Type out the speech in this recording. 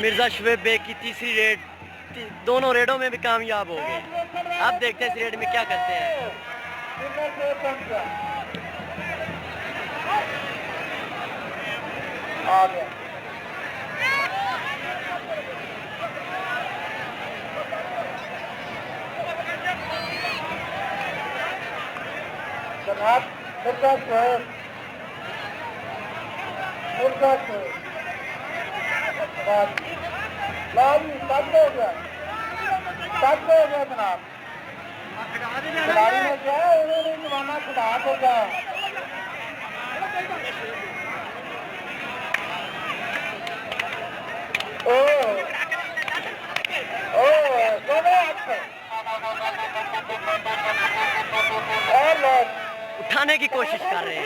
Mirza Shoaib bag की तीसरी red, दोनों रेडों में भी कामयाब हो गए। अब देखते हैं इस रेड में क्या करते हैं। आ गया जनाब मिर्जा शुएब, मिर्जा शुएब लाजी तक हो गया, तक हो गया जनाब। खिलाड़ी ने क्या है, उन्होंने जमाना खुदा होगा। उठाने की कोशिश कर रहे हैं।